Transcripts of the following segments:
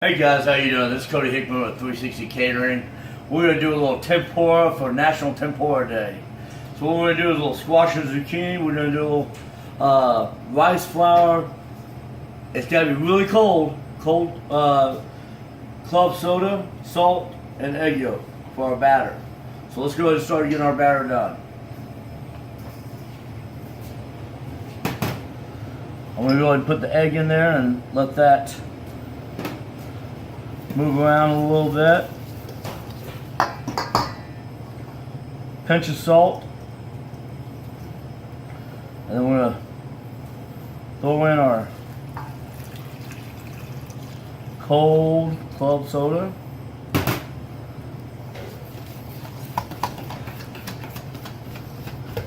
Hey guys, how you doing? This is Cody Hickman with 360 Catering. We're going to do a little tempura for National Tempura Day. So what we're going to do is a little squash and zucchini. We're going to do a little rice flour. It's got to be really cold. Club soda, salt, and egg yolk for our batter. So let's go ahead and start getting our batter done. I'm going to go ahead and put the egg in there and let that move around a little bit. Pinch of salt. And then we're going to throw in our cold club soda.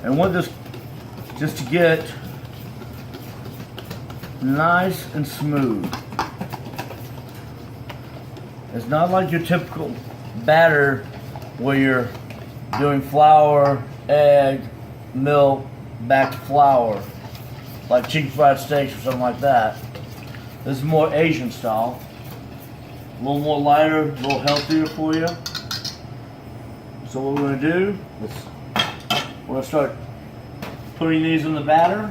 And want this just to get nice and smooth. It's not like your typical batter where you're doing flour, egg, milk, back to flour, like chicken fried steaks or something like that. This is more Asian style. A little more lighter, a little healthier for you. So what we're going to do is we're going to start putting these in the batter.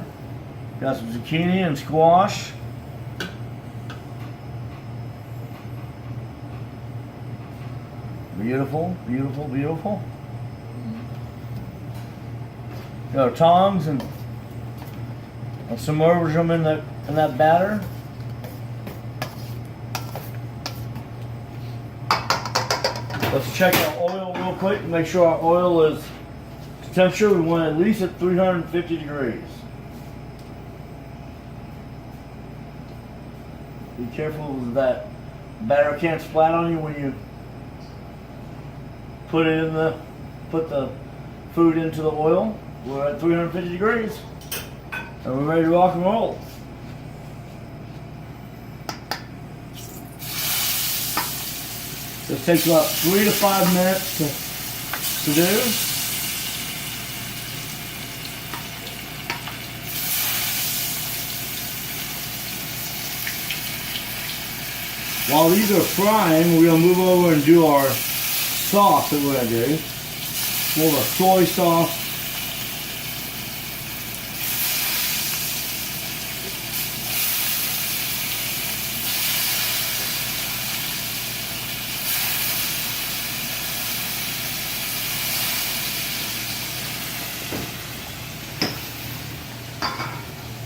Got some zucchini and squash. Beautiful, beautiful, beautiful. Got our tongs and submerge them in that batter. Let's check our oil real quick and make sure our oil is to temperature. We want it at least at 350 degrees. Be careful that batter can't splat on you when you put the food into the oil. We're at 350 degrees and we're ready to rock and roll. This takes about 3 to 5 minutes to do. While these are frying, we're going to move over and do our sauce that we're going to do. More of a soy sauce.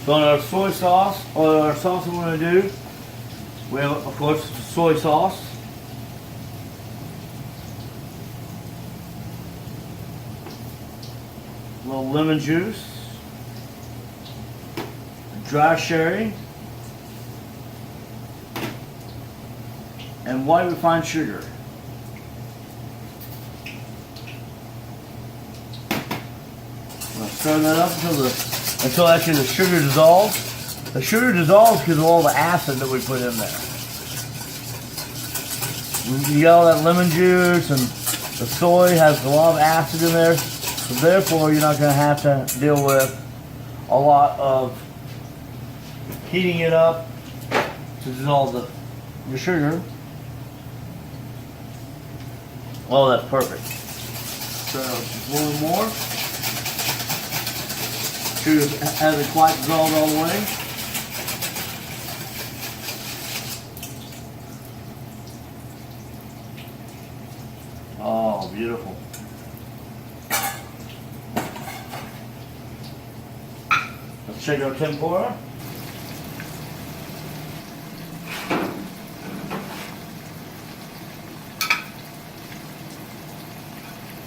So on our soy sauce, or our sauce we're going to do, we have, of course, soy sauce. A little lemon juice, dry sherry, and white refined sugar. I'll stir that up until actually the sugar dissolves. The sugar dissolves because of all the acid that we put in there. You got all that lemon juice, and the soy has a lot of acid in there. So therefore, you're not going to have to deal with a lot of heating it up to dissolve your sugar. Oh, that's perfect. So just a little more. Sugar hasn't quite dissolved all the way. Oh, beautiful. Let's check our tempura.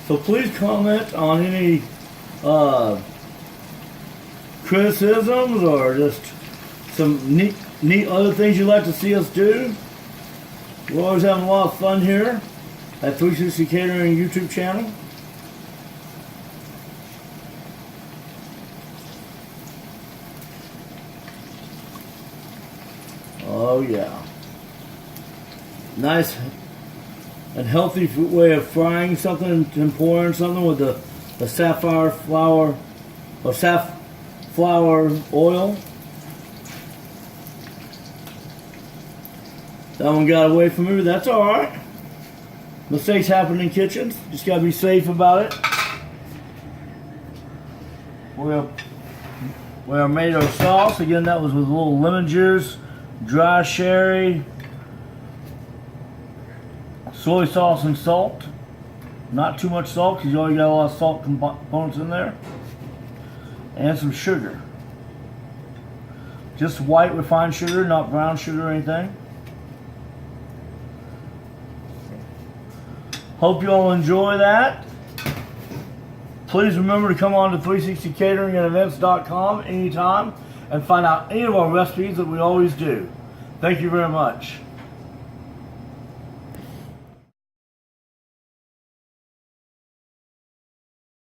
So please comment on any criticisms or just some neat other things you'd like to see us do. We're always having a lot of fun here at 360 Catering YouTube channel. Oh yeah. Nice and healthy way of frying something and pouring something with the safflower oil. That one got away from me, but that's alright. Mistakes happen in kitchens. Just gotta be safe about it. We made our sauce. Again, that was with a little lemon juice, dry sherry, soy sauce, and salt. Not too much salt because you already got a lot of salt components in there. And some sugar. Just white refined sugar, not brown sugar or anything. Hope you all enjoy that. Please remember to come on to 360cateringandevents.com anytime and find out any of our recipes that we always do. Thank you very much.